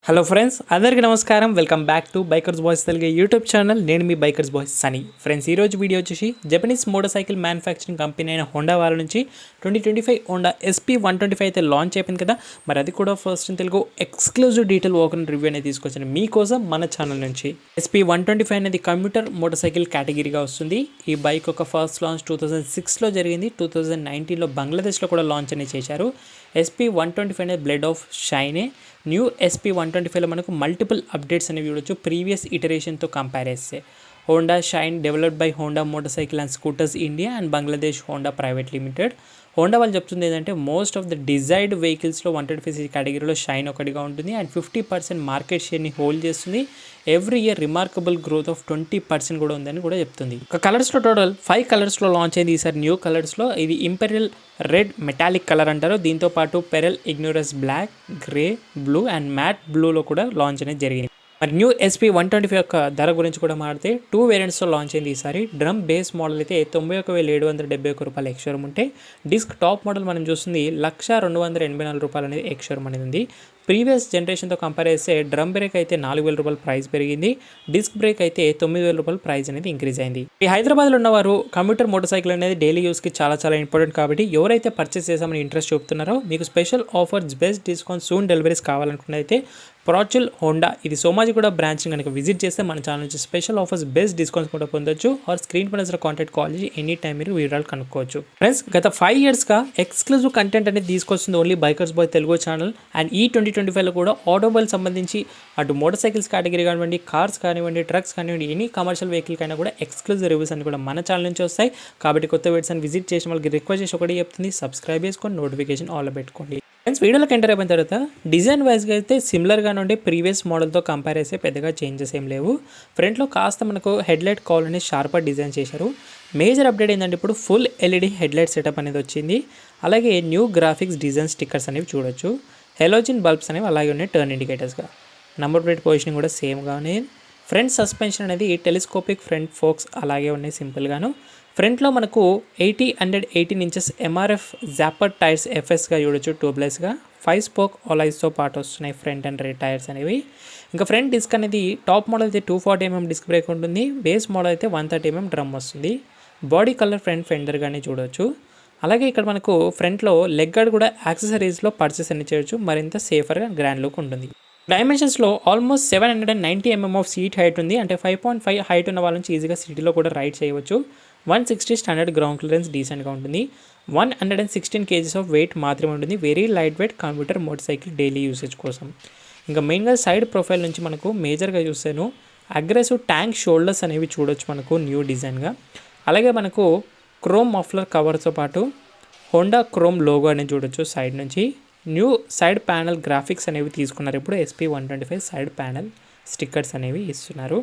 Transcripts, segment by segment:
Hello friends, అందరికీ నమస్కారం. Welcome back to bikers boys Telugu YouTube channel. నేను మీ బైకర్స్ బాయ్స్ సనీ. ఫ్రెండ్స్, ఈరోజు వీడియో వచ్చేసి Japanese motor cycle manufacturing company అయిన హోండా వాళ్ళ నుంచి 2025 హోండా SP125 అయితే లాంచ్ అయిపోయింది కదా. మరి అది కూడా first in Telugu exclusive detail open review అనేది తీసుకొచ్చాను మీకోసం మన ఛానల్ నుంచి. SP125 అనేది కమ్యూటర్ మోటార్ సైకిల్ కేటగిరీగా వస్తుంది. ఈ బైక్ ఒక ఫస్ట్ లాంచ్ 2006లో జరిగింది. 2019లో బంగ్లాదేశ్లో కూడా లాంచ్ అనేది చేశారు. SP125 అనేది బ్లడ్ ఆఫ్ షైనే. న్యూ SP125లో మనకు మల్టిపుల్ అప్డేట్స్ అనేవి చూడొచ్చు ప్రీవియస్ ఇటరేషన్తో కంపేర్ చేస్తే. Honda Shine developed by Honda motor cycle and scooters India and Bangladesh Honda private limited. Honda వాళ్ళు చెప్తుంది ఏంటంటే మోస్ట్ ఆఫ్ ద డిజైర్డ్ వెహికల్స్లో 125cc కేటగిరీలో షైన్ ఒకటిగా ఉంటుంది అండ్ 50% మార్కెట్ షేర్ని హోల్డ్ చేస్తుంది. Every year remarkable growth of 20% కూడా ఉందని కూడా చెప్తుంది. ఒక కలర్స్లో టోటల్ 5 కలర్స్లో లాంచ్ అయింది ఈసారి న్యూ కలర్స్లో. ఇది ఇంపెరియల్ రెడ్ మెటాలిక్ కలర్ అంటారు. దీంతో పాటు pearl igneous black, grey, blue and matte బ్లూలో కూడా లాంచ్ అనేది జరిగింది. మరి న్యూ SP125 యొక్క ధర గురించి కూడా మాడితే 2 వేరియంట్స్లో లాంచ్ అయింది ఈసారి. డ్రమ్ బేస్ మోడల్ అయితే 91,771 రూపాయలు ఎక్స్-షోరూమ్ ఉంటే, డిస్క్ టాప్ మోడల్ మనం చూస్తుంది 1,284 రూపాయలు అనేది ఎక్స్-షోరూమ్ అనేది ఉంది. ప్రీవియస్ జనరేషన్తో కంపేర్ చేస్తే డ్రమ్ బ్రేక్ అయితే 4,000 రూపాయలు ప్రైస్ పెరిగింది. డిస్క్ బ్రేక్ అయితే 9,000 రూపాయలు ప్రైస్ అనేది ఇంక్రీజ్ అయింది. ఈ హైదరాబాద్లో ఉన్నవారు కమ్యూటర్ మోటార్ సైకిల్ అనేది డైలీ యూస్కి చాలా ఇంపార్టెంట్ కాబట్టి ఎవరైతే పర్చేస్ చేసామని ఇంట్రెస్ట్ చూపుతున్నారో మీకు special offers, best discount, soon deliveries కావాలనుకున్నైతే ప్రాచుల్ హోండా ఇది సోమాజిగూడ బ్రాంచ్ని కనుక విజిట్ చేస్తే మన ఛానల్ నుంచి స్పెషల్ ఆఫర్స్, బెస్ట్ డిస్కౌంట్స్ కూడా పొందొచ్చు. ఆర్ స్క్రీన్ పైన కాంటాక్ట్ కాల్ చేసి ఎనీ టైం మీరు వివరాలు కనుక్కోవచ్చు. ఫ్రెండ్స్, గత 5 ఇయర్స్గా ఎక్స్క్లూజివ్ కంటెంట్ అనేది తీసుకొస్తుంది only bikers boy Telugu channel. And ఈ 2025లో కూడా ఆటోమొబైల్ సంబంధించి అటు మోటార్ సైకిల్స్ కేటగిరీ కానివ్వండి, కార్స్ కానివ్వండి, ట్రక్స్ కానివ్వండి, ఎనీ కమర్షియల్ వెహికల్ కైనా కూడా ఎక్స్క్లూజివ్ రివ్యూస్ అని కూడా మన ఛానల్ నుంచి వస్తాయి. కాబట్టి కొత్త వీడియోస్ అని విజిట్ చేసిన వాళ్ళకి రిక్వెస్ట్ చేసి ఒకటి చెప్తుంది, సబ్స్క్రైబ్ చేసుకొని నోటిఫికేషన్ ఆల్ పెట్టుకోండి. ఫ్రెండ్స్, వీడియోలోకి ఎంటర్ అయిపోయిన తర్వాత డిజైన్ వైజ్గా అయితే సిమిలర్గా ఉండే ప్రీవియస్ మోడల్తో కంపేర్ చేస్తే పెద్దగా చేంజెస్ ఏం లేవు. ఫ్రంట్లో కాస్త మనకు హెడ్లైట్ కావాలని షార్ప్గా డిజైన్ చేశారు. మేజర్ అప్డేట్ ఏంటంటే ఇప్పుడు ఫుల్ LED హెడ్లైట్ సెటప్ అనేది వచ్చింది. అలాగే న్యూ గ్రాఫిక్స్ డిజైన్ స్టిక్కర్స్ అనేవి చూడొచ్చు. హెలోజిన్ బల్బ్స్ అనేవి అలాగే ఉన్నాయి టర్న్ ఇండికేటర్స్గా. నంబర్ ప్లేట్ పొజిషనింగ్ కూడా సేమ్గా ఉన్నాయి. ఫ్రంట్ సస్పెన్షన్ అనేది టెలిస్కోపిక్ ఫ్రంట్ ఫోక్స్ అలాగే ఉన్నాయి సింపుల్గాను. ఫ్రంట్లో మనకు 80/118 ఇంచెస్ MRF జాపర్ టైర్స్ FSగా చూడొచ్చు ట్యూబ్లెస్గా. 5 స్పోక్ ఆలాయ్స్తో పాటు వస్తున్నాయి ఫ్రంట్ అండ్ రేర్ టైర్స్ అనేవి. ఇంకా ఫ్రంట్ డిస్క్ అనేది టాప్ మోడల్ అయితే 240mm డిస్క్ బ్రేక్ ఉంటుంది. బేస్ మోడల్ అయితే 130mm డ్రమ్ వస్తుంది. బాడీ కలర్ ఫ్రంట్ ఫెండర్గానే చూడొచ్చు. అలాగే ఇక్కడ మనకు ఫ్రంట్లో లెగ్ గార్డ్ కూడా యాక్సెసరీస్లో పర్చేస్ అని చేయొచ్చు. మరింత సేఫర్గా గ్రాండ్ లుక్ ఉంటుంది. డైమెన్షన్స్లో almost 790mm of seat height ఉంది. అంటే 5.5 హైట్ ఉన్న వాళ్ళ నుంచి ఈజీగా సిటీలో కూడా రైడ్ చేయవచ్చు. 160 స్టాండర్డ్ గ్రౌండ్ క్లియరెన్స్ డీసెంట్గా ఉంటుంది. 116 kgs ఆఫ్ వెయిట్ మాత్రమే ఉంటుంది. Very light weight commuter motor cycle daily usage కోసం. ఇంకా మెయిన్గా సైడ్ ప్రొఫైల్ నుంచి మనకు మేజర్గా చూస్తాను అగ్రెసివ్ ట్యాంక్ షోల్డర్స్ అనేవి చూడొచ్చు మనకు న్యూ డిజైన్గా. అలాగే మనకు క్రోమ్ మఫ్లర్ కవర్తో పాటు హోండా క్రోమ్ లోగో అనేది చూడొచ్చు సైడ్ నుంచి. న్యూ సైడ్ ప్యానల్ గ్రాఫిక్స్ అనేవి తీసుకున్నారు. ఇప్పుడు SP125 సైడ్ ప్యానల్ స్టిక్కర్స్ అనేవి ఇస్తున్నారు.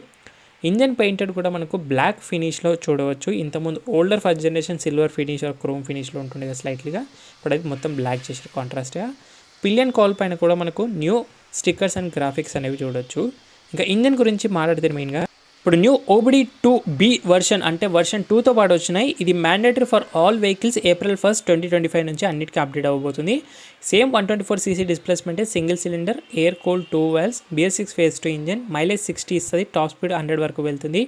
ఇంజన్ పెయింటెడ్ కూడా మనకు బ్లాక్ ఫినిష్లో చూడవచ్చు. ఇంతకుముందు older first generation silver finish chrome ఫినిష్లో ఉంటుంది కదా స్లైట్లీగా. ఇప్పుడు అది మొత్తం బ్లాక్ చేసారు కాంట్రాస్ట్గా. పిలియన్ కాల్ పైన కూడా మనకు న్యూ స్టిక్కర్స్ అండ్ గ్రాఫిక్స్ అనేవి చూడొచ్చు. ఇంకా ఇంజన్ గురించి మాట్లాడితే మెయిన్గా ఇప్పుడు న్యూ OBD2B వర్షన్ అంటే వర్షన్ 2తో పాటు వచ్చినాయి. ఇది mandatory for all vehicles April 1, 2025 నుంచి అన్నిటికీ అప్డేట్ అవ్వబోతుంది. సేమ్ 124cc డిస్ప్లేస్మెంటే, single cylinder, air cooled 2 valves, BS6 phase 2 engine, mileage 60 ఇస్తుంది. టాప్ స్పీడ్ 100 వరకు వెళ్తుంది.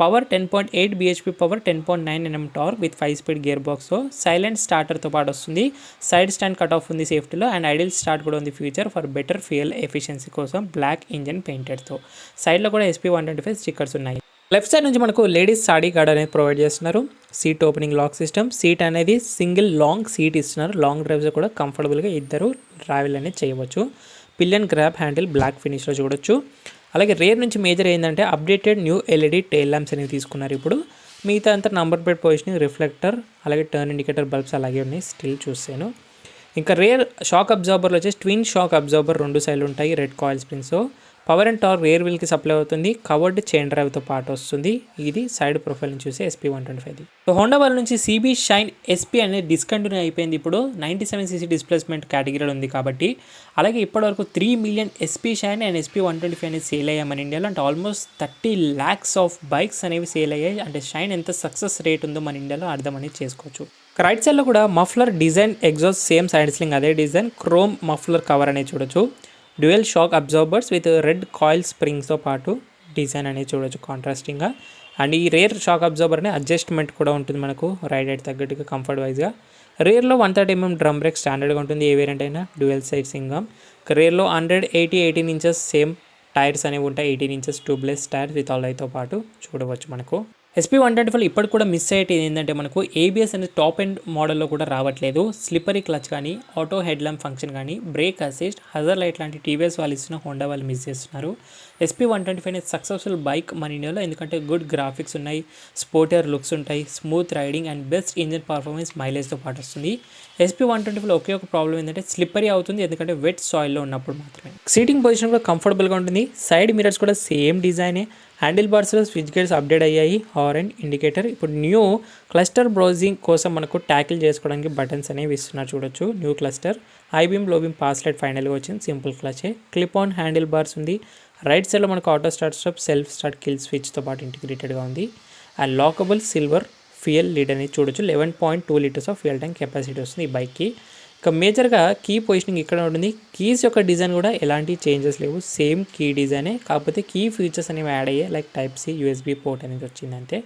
Power 10.8 bhp power, 10.9 Nm torque with 5 speed gear బాక్స్తో సైలెంట్ స్టార్టర్తో పాటు వస్తుంది. సైడ్ స్టాండ్ కట్ ఆఫ్ ఉంది సేఫ్టీలో అండ్ ఐడిల్ స్టార్ట్ కూడా ఉంది feature for better fuel efficiency కోసం. బ్లాక్ ఇంజన్ పెయింటెడ్తో సైడ్లో కూడా SP125 స్టిక్కర్స్ ఉన్నాయి. లెఫ్ట్ సైడ్ నుంచి మనకు లేడీస్ సాడీ కార్డ్ అనేది ప్రొవైడ్ చేస్తున్నారు. Seat opening lock system. Seat అనేది సింగిల్ లాంగ్ సీట్ ఇస్తున్నారు. లాంగ్ డ్రైవ్స్ కూడా కంఫర్టబుల్గా ఇద్దరు ట్రావెల్ అనేది చేయవచ్చు. పిల్లన్ గ్రాబ్ హ్యాండిల్ బ్లాక్ ఫినిష్లో చూడొచ్చు. అలాగే రేర్ నుంచి మేజర్ ఏంటంటే updated new LED tail lamps అనేవి తీసుకున్నారు. ఇప్పుడు మిగతా అంతా నంబర్ ప్లేట్ పొజిషనింగ్, రిఫ్లెక్టర్, అలాగే టర్న్ ఇండికేటర్ బల్బ్స్ అలాగే ఉన్నాయి స్టిల్ చూసాను. ఇంకా రేర్ షాక్ అబ్జార్బర్లో వచ్చేసి ట్విన్ షాక్ అబ్జార్బర్ 2 సైడ్లు ఉంటాయి రెడ్ కాయిల్ స్ప్రింగ్స్తో. పవర్ అండ్ టార్క్ రేర్ వీల్కి సప్లై అవుతుంది. కవర్డ్ చైన్ డ్రైవ్తో పాటు వస్తుంది. ఇది సైడ్ ప్రొఫైల్ నుంచి చూసి SP125. సో హోండా వాళ్ళ నుంచి CB షైన్ SP అనేది డిస్కంటిన్యూ అయిపోయింది. ఇప్పుడు 97cc డిస్ప్లేస్మెంట్ కేటగిరీలో ఉంది కాబట్టి. అలాగే ఇప్పటివరకు 3 million SP shine and SP125 అనేది సేల్ అయ్యాయి మన ఇండియాలో. అంటే ఆల్మోస్ట్ 30 lakhs ఆఫ్ బైక్స్ అనేవి సేల్ అయ్యాయి. అంటే షైన్ ఎంత సక్సెస్ రేట్ ఉందో మన ఇండియాలో అర్థం అనేది చేసుకోవచ్చు. రైట్ సైడ్లో కూడా muffler design exhaust same side sling అదే డిజైన్. క్రోమ్ మఫ్లర్ కవర్ అనేది చూడొచ్చు. Dual shock absorbers with red coil స్ప్రింగ్స్తో పాటు డిజైన్ అనేది చూడొచ్చు కాంట్రాస్టింగ్గా. అండ్ ఈ రేర్ షాక్ అబ్జార్బర్ అనే అడ్జస్ట్మెంట్ కూడా ఉంటుంది మనకు రైడ్ అయితే తగ్గట్టుగా కంఫర్ట్ వైజ్గా. రేర్లో 130mm డ్రమ్ బ్రేక్ స్టాండర్డ్గా ఉంటుంది ఏ వేరియంట్ అయినా. డ్యూయల్ సైడ్ సింగమ్. రేర్లో 18 ఇంచెస్ సేమ్ టైర్స్ అనేవి ఉంటాయి. 18 ఇంచెస్ ట్యూబ్లెస్ టైర్స్ విత్ ఆల్తో పాటు చూడవచ్చు మనకు. SP125 ఇప్పటికి కూడా మిస్ అయ్యేది ఏంటంటే మనకు ఏబిఎస్ అనేది టాప్ ఎండ్ మోడల్లో కూడా రావట్లేదు. స్లిప్పరీ క్లచ్ కానీ, ఆటో హెడ్ ల్యాంప్ ఫంక్షన్ కానీ, బ్రేక్ అసిస్ట్, హజర్ లైట్ లాంటి టీవీఎస్ వాళ్ళు ఇస్తున్న హోండా వాళ్ళు మిస్ చేస్తున్నారు. SP125 అనేది సక్సెస్ఫుల్ బైక్ మన ఇండియాలో, ఎందుకంటే గుడ్ గ్రాఫిక్స్ ఉన్నాయి, స్పోర్టియర్ లుక్స్ ఉంటాయి, smooth riding and best engine performance మైలేజ్తో పాటు వస్తుంది. SP125లో ఒకే ఒక ప్రాబ్లం ఏంటంటే స్లిప్పరీ అవుతుంది, ఎందుకంటే వెట్ సాయిల్లో ఉన్నప్పుడు మాత్రమే. సీటింగ్ పొజిషన్ కూడా కంఫర్టబుల్గా ఉంటుంది. సైడ్ మిరర్స్ కూడా సేమ్ డిజైనే. హ్యాండిల్ బార్స్లో స్విచ్ గేర్స్ అప్డేట్ అయ్యాయి. Horn and indicator. ఇప్పుడు న్యూ క్లస్టర్ బ్రౌజింగ్ కోసం మనకు ట్యాకిల్ చేసుకోవడానికి బటన్స్ అనేవి ఇస్తున్నారు చూడొచ్చు. New cluster, high beam, low beam, pass light ఫైనల్గా వచ్చింది. సింపుల్ క్లచే. క్లిప్ ఆన్ హ్యాండిల్ బార్స్ ఉంది. రైట్ సైడ్లో మనకు auto start stop, self start kill స్విచ్తో పాటు ఇంటిగ్రేటెడ్గా ఉంది. And lockable silver fuel lid అనేది చూడొచ్చు. 11.2 litres of fuel tank capacity వస్తుంది ఈ బైక్కి. ఇక మేజర్గా కీ పొజిషనింగ్ ఇక్కడ ఉంటుంది. కీస్ యొక్క డిజైన్ కూడా ఎలాంటి చేంజెస్ లేవు, సేమ్ కీ డిజైనే. కాకపోతే కీ ఫీచర్స్ అనేవి యాడ్ అయ్యాయి, like type C USB port అనేది వచ్చిందంటే.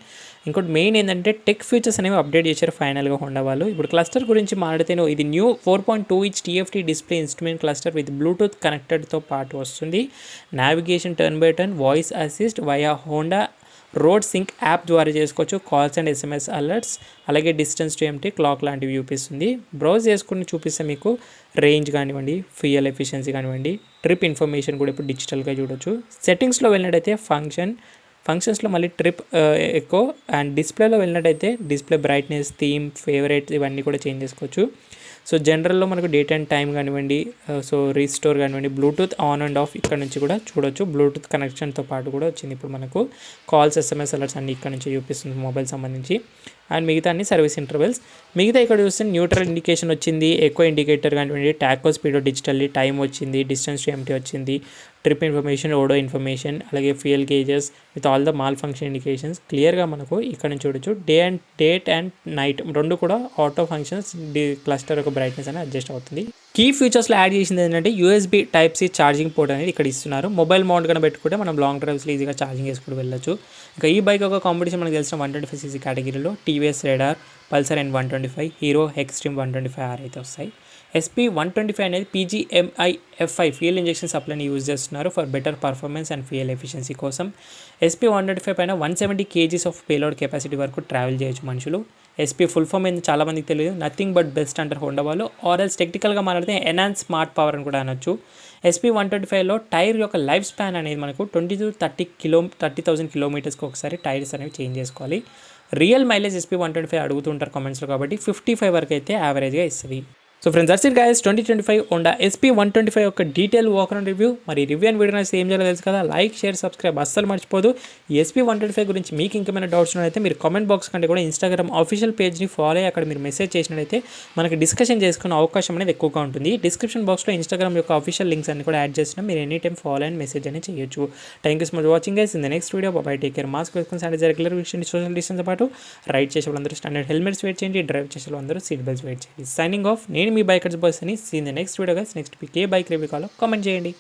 ఇంకోటి మెయిన్ ఏంటంటే టెక్ ఫీచర్స్ అనేవి అప్డేట్ చేశారు ఫైనల్గా హోండా వాళ్ళు. ఇప్పుడు క్లస్టర్ గురించి మాట్లాడితేనో ఇది new 4.2 inch TFT display instrument cluster with Bluetooth కనెక్టెడ్తో పాటు వస్తుంది. Navigation turn by turn, voice assist via Honda road sync app ద్వారా చేసుకోవచ్చు. కాల్స్ అండ్ SMS అలర్ట్స్, అలాగే డిస్టెన్స్ టు ఎంటీ, క్లాక్ లాంటివి చూపిస్తుంది. బ్రౌజ్ చేసుకుని చూపిస్తే మీకు రేంజ్ కానివ్వండి, ఫ్యూయల్ ఎఫిషియన్సీ కానివ్వండి, ట్రిప్ ఇన్ఫర్మేషన్ కూడా ఇప్పుడు డిజిటల్గా చూడొచ్చు. సెట్టింగ్స్లో వెళ్ళినట్టయితే ఫంక్షన్స్లో మళ్ళీ ట్రిప్ ఎక్కువ, అండ్ డిస్ప్లేలో వెళ్ళినట్టయితే డిస్ప్లే బ్రైట్నెస్, థీమ్, ఫేవరెట్స్ ఇవన్నీ కూడా చేంజ్ చేసుకోవచ్చు. సో జనరల్లో మనకు డేట్ అండ్ టైం కానివ్వండి, సో రీస్టోర్ కానివ్వండి, బ్లూటూత్ ఆన్ అండ్ ఆఫ్ ఇక్కడ నుంచి కూడా చూడొచ్చు. బ్లూటూత్ కనెక్షన్తో పాటు కూడా వచ్చింది ఇప్పుడు మనకు. కాల్స్, SMS అలర్ట్స్ అన్ని ఇక్కడ నుంచి చూపిస్తుంది మొబైల్ సంబంధించి. అండ్ మిగతా అన్ని సర్వీస్ ఇంటర్వెల్స్. మిగతా ఇక్కడ చూస్తే న్యూట్రల్ ఇండికేషన్ వచ్చింది, ఎక్కువ ఇండికేటర్ కానివ్వండి, టాకో స్పీడో డిజిటల్లీ, టైం వచ్చింది, డిస్టెన్స్ టు ఎంటీ వచ్చింది, ట్రిప్ ఇన్ఫర్మేషన్, ఓడో ఇన్ఫర్మేషన్, అలాగే fuel gauges with all the mall function indications క్లియర్గా మనకు ఇక్కడ నుంచి చూడొచ్చు. డేట్ అండ్ నైట్ రెండు కూడా ఆటో ఫంక్షన్స్, క్లస్టర్ యొక్క బ్రైట్నెస్ అనేది అడ్జస్ట్ అవుతుంది. కీ ఫీచర్స్లో యాడ్ చేసింది ఏంటంటే USB Type-C ఛార్జింగ్ పోర్ట్ అనేది ఇక్కడ ఇస్తున్నారు. మొబైల్ మౌంట్ కన్నా పెట్టుకుంటే మనం లాంగ్ డ్రైవ్స్లో ఈజీగా ఛార్జింగ్ చేసుకుంటూ వెళ్ళొచ్చు. ఇంకా ఈ బైక్ ఒక కాంపిటీషన్ మనకు తెలిసిన 125cc కేటగిరీలో TVS Raider, Pulsar N125, Hero Xtreme 125R అయితే వస్తాయి. SP125 అనేది PGMI F5 ఫ్యూయల్ ఇంజెక్షన్ సప్లైని యూజ్ చేస్తున్నారు for better performance and fuel efficiency కోసం. SP125 పైన 170 kgs ఆఫ్ పేలోడ్ కెపాసిటీ వరకు ట్రావెల్ చేయొచ్చు మనుషులు. SP ఫుల్ ఫామ్ ఏంది చాలామందికి తెలియదు, నథింగ్ బట్ బెస్ట్ అంటారు హోండా వాళ్ళు. ఆర్ఎల్స్ టెక్నికల్గా మాట్లాడితే ఎన్హాన్స్ స్మార్ట్ పవర్ అని కూడా అనొచ్చు. SP125లో టైర్ యొక్క లైఫ్ స్పాన్ అనేది మనకు 20 to 30,000 కిలోమీటర్స్కి ఒకసారి టైర్స్ అనేవి చేంజ్ చేసుకోవాలి. రియల్ మైలేజ్ SP125 అడుగుతుంటారు కామెంట్స్లో, కాబట్టి 55 వరకు అయితే యావరేజ్గా ఇస్తుంది. So friends, that's it guys, 2025 Honda SP125 యొక్క డీటెయిల్ వాక్ అరౌండ్ రివ్యూ. మరి రివ్యూ అండ్ వీడియో ఏం చేయాలో తెలుసు కదా, లైక్, షేర్, సబ్స్క్రైబ్ అస్సలు మర్చిపోదు. ఈ SP125 గురించి మీకు ఇంకేమైనా డౌట్స్ ఉన్నట్టయితే మీరు కామెంట్ బాక్స్ కంటే కూడా ఇన్స్టాగ్రామ్ ఆఫీషియల్ పేజ్ని ఫాలో అయ్యి అక్కడ మీరు మెసేజ్ చేసినట్టయితే మనకి డిస్కషన్ చేసుకునే అవకాశం అనేది ఎక్కువగా ఉంటుంది. డిస్క్రిప్షన్ బాక్స్లో ఇన్స్టాగ్రామ్ యొక్క ఆఫీషియల్ లింక్స్ అన్ని కూడా యాడ్ చేసినా మీరు any time follow and message అనేది చేయొచ్చు. Thank you so much watching guys. In the next video bye, take care, mask వేసుకుని శానిటైజర్ రెగ్యులర్ విషయం, సోషల్ డిస్టెన్స్ పాటు రైడ్ చేసే వాళ్ళందరూ స్టాండర్డ్ హెల్మెట్స్ వెయిట్ చేయండి, డ్రైవ్ చేసే వాళ్ళందరూ సీట్ బెల్ట్స్ వెయిట్ చేయండి. సైనింగ్ ఆఫ్, నేను మీ బైకర్స్ బాయ్స్ అని. See in the next video guys. Next మీకు ఏ బైక్ రివ్యూ కావాలో కామెంట్ చేయండి.